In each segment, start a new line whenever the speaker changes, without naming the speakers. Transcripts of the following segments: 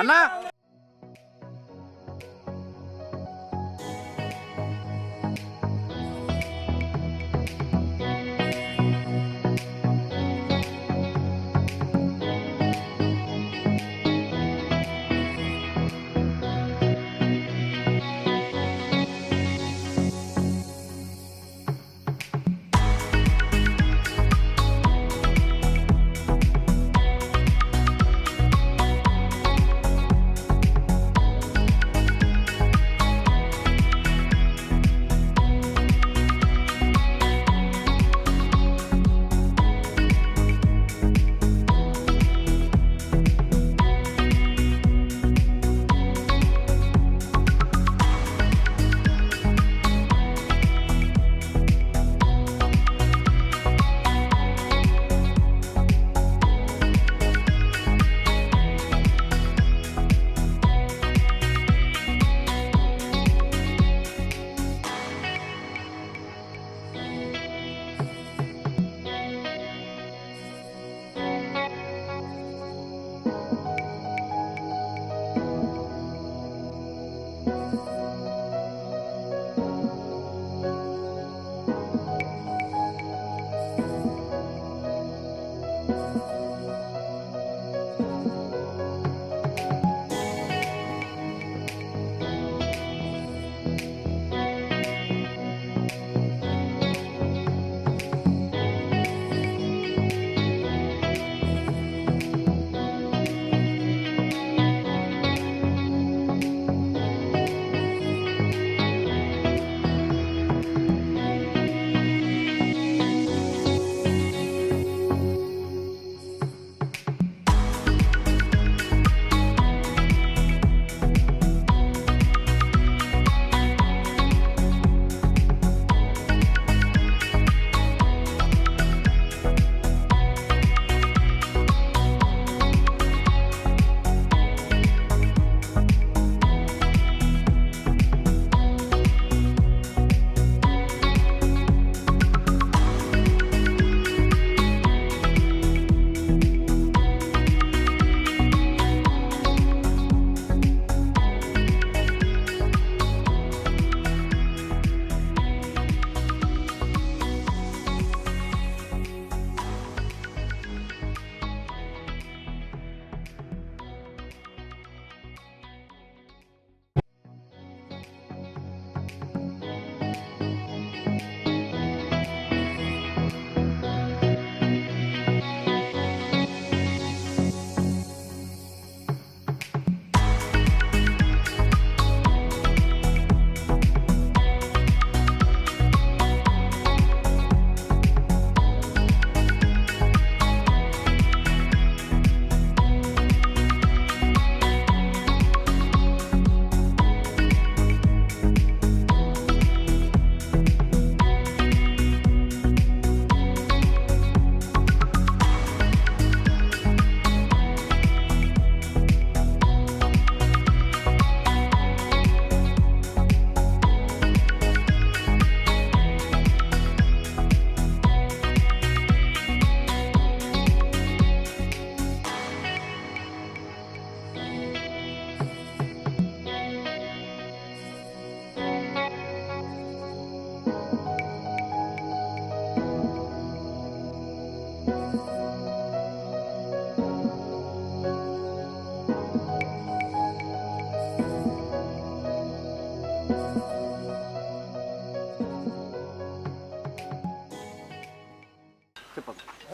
అన్నా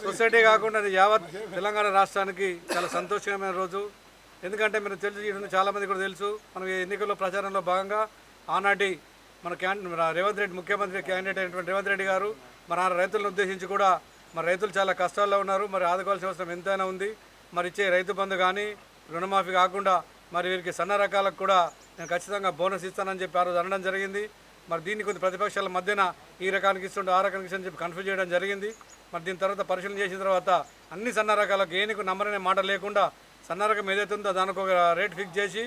సొసైటీ కాకుండా అది యావత్ తెలంగాణ రాష్ట్రానికి చాలా సంతోషకరమైన రోజు. ఎందుకంటే మీరు తెలుసు, చాలామంది కూడా తెలుసు, మన ఎన్నికల్లో ప్రచారంలో భాగంగా ఆనాటి మన రేవంత్ రెడ్డి ముఖ్యమంత్రి క్యాండిడేట్ అయినటువంటి రేవంత్ రెడ్డి గారు మన రైతులను ఉద్దేశించి కూడా మరి రైతులు చాలా కష్టాల్లో ఉన్నారు, మరి ఆదుకోవాల్సిన అవసరం ఎంతైనా ఉంది, మరి ఇచ్చే రైతు బంధు కానీ రుణమాఫీ కాకుండా మరి వీరికి సన్న రకాలకు కూడా నేను ఖచ్చితంగా బోనస్ ఇస్తానని చెప్పి ఆ రోజు అనడం జరిగింది. మరి దీన్ని కొన్ని ప్రతిపక్షాల మధ్యన ఈ రకానికి ఇస్తుంటే ఆ రకానికి ఇస్తుంటే చెప్పి కన్ఫ్యూజ్ చేయడం జరిగింది. మరి దీని తర్వాత పరిశీలన చేసిన తర్వాత అన్ని సన్న రకాలకు ఏనికి నమ్మరనే మాట లేకుండా సన్న రకం ఏదైతే ఉందో దానికి ఒక రేట్ ఫిక్స్ చేసి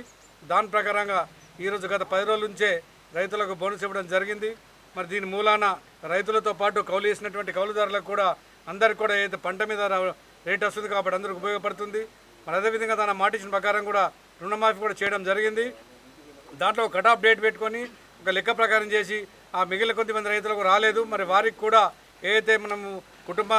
దాని ప్రకారంగా ఈరోజు గత 10 రోజుల నుంచే రైతులకు బోనస్ ఇవ్వడం జరిగింది. మరి దీని మూలాన రైతులతో పాటు కౌలు వేసినటువంటి కౌలుదారులకు కూడా అందరికి కూడా ఏదైతే పంట మీద రేట్ వస్తుంది కాబట్టి అందరికి ఉపయోగపడుతుంది. మరి అదేవిధంగా తన మాట ఇచ్చిన ప్రకారం కూడా రుణమాఫీ కూడా చేయడం జరిగింది. దాంట్లో ఒక కట్ ఆఫ్ డేట్ పెట్టుకొని ఒక లెక్క ప్రకారం చేసి ఆ మిగిలిన కొద్దిమంది రైతులకు రాలేదు. మరి వారికి కూడా ఏదైతే మనము కుటుంబ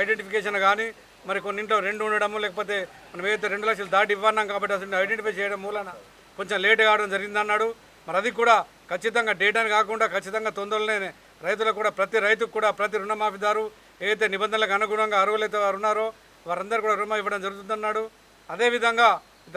ఐడెంటిఫికేషన్ కానీ మరి కొన్నింట్లో 2 ఉండడము లేకపోతే మనం ఏదైతే 2 లక్షలు దాటి ఇవ్వన్నాం కాబట్టి అసలు ఐడెంటిఫై చేయడం మూలన కొంచెం లేట్ కావడం జరిగిందన్నాడు. మరి అది కూడా ఖచ్చితంగా డేట్ అని కాకుండా ఖచ్చితంగా తొందరలోనే రైతులకు కూడా ప్రతి రైతుకు కూడా ప్రతి రుణమాఫీదారు ఏదైతే నిబంధనలకు అనుగుణంగా అర్హులైతే వారు ఉన్నారో వారందరూ కూడా రుణం ఇవ్వడం జరుగుతుందన్నాడు. అదేవిధంగా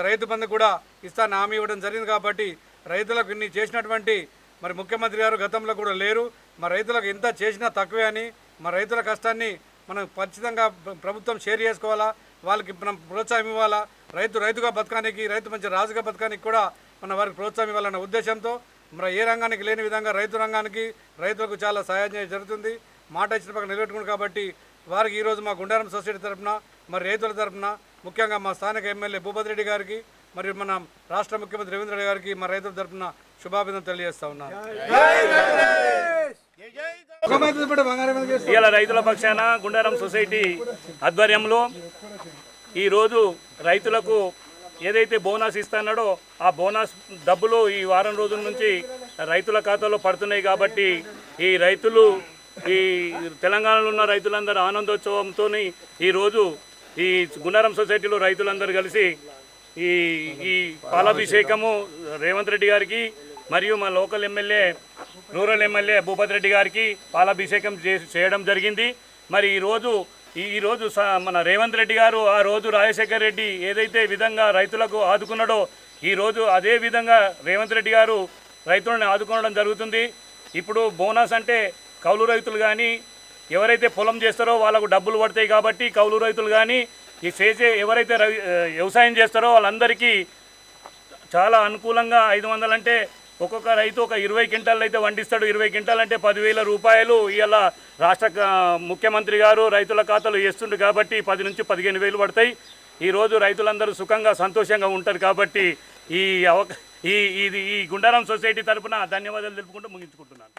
రైతు బంధు కూడా ఇస్తాను హామీ ఇవ్వడం జరిగింది. కాబట్టి రైతులకు ఇన్ని చేసినటువంటి మరి ముఖ్యమంత్రి గారు గతంలో కూడా లేరు. మరి రైతులకు ఎంత చేసినా తక్కువే అని మరి రైతుల కష్టాన్ని మనం ఖచ్చితంగా ప్రభుత్వం షేర్ చేసుకోవాలా, వాళ్ళకి మనం ప్రోత్సాహం ఇవ్వాలా. రైతుగా బతకానికి రైతు మంచి రాజుగా బతకానికి కూడా మనం వారికి ప్రోత్సాహం ఇవ్వాలన్న ఉద్దేశంతో మరి ఏ రంగానికి లేని విధంగా రైతు రంగానికి రైతులకు చాలా సహాయం చేయడం జరుగుతుంది. మాట ఇచ్చిన పక్కన నిలబెట్టుకున్నారు. కాబట్టి వారికి ఈరోజు మా గుండారం సొసైటీ తరఫున మరి రైతుల తరఫున ముఖ్యంగా మా స్థానిక ఎమ్మెల్యే భూపతి రెడ్డి గారికి మరియు మన రాష్ట్ర ముఖ్యమంత్రి రేవంత్ రెడ్డి గారికి మా రైతుల తరఫున శుభాభినందనలు తెలియజేస్తా ఉన్నాను.
ఇవాళ రైతుల పక్షాన గుండారం సొసైటీ ఆధ్వర్యంలో ఈరోజు రైతులకు ఏదైతే బోనస్ ఇస్తున్నాడో ఆ బోనస్ డబ్బులు ఈ వారం రోజుల నుంచి రైతుల ఖాతాలో పడుతున్నాయి. కాబట్టి ఈ రైతులు ఈ తెలంగాణలో ఉన్న రైతులందరూ ఆనందోత్సవంతో ఈరోజు ఈ గుండారం సొసైటీలో రైతులందరూ కలిసి ఈ పాలాభిషేకము రేవంత్ రెడ్డి గారికి మరియు మా local MLA rural MLA Bhupathi Reddy గారికి పాలాభిషేకం చేయడం జరిగింది. మరి ఈరోజు మన రేవంత్ రెడ్డి గారు ఆ రోజు రాజశేఖర్ రెడ్డి ఏదైతే విధంగా రైతులకు ఆదుకున్నాడో ఈరోజు అదే విధంగా రేవంత్ రెడ్డి గారు రైతులను ఆదుకోవడం జరుగుతుంది. ఇప్పుడు బోనస్ అంటే కౌలు రైతులు కానీ ఎవరైతే పొలం చేస్తారో వాళ్ళకు డబ్బులు పడతాయి. కాబట్టి కౌలు రైతులు కానీ ఈ ఎవరైతే వ్యవసాయం చేస్తారో వాళ్ళందరికీ చాలా అనుకూలంగా 500 అంటే ఒక్కొక్క రైతు ఒక 20 క్వింటాలు అయితే వండిస్తాడు. 20 క్వింటాలు అంటే 10,000 రూపాయలు ఇవాళ రాష్ట్ర ముఖ్యమంత్రి గారు రైతుల ఖాతాలో వేస్తుండు. కాబట్టి 10 నుంచి 15,000 పడతాయి. ఈరోజు రైతులందరూ సుఖంగా సంతోషంగా ఉంటారు. కాబట్టి ఈ గుండారం సొసైటీ తరఫున ధన్యవాదాలు తెలుపుకుంటూ ముగించుకుంటున్నాను.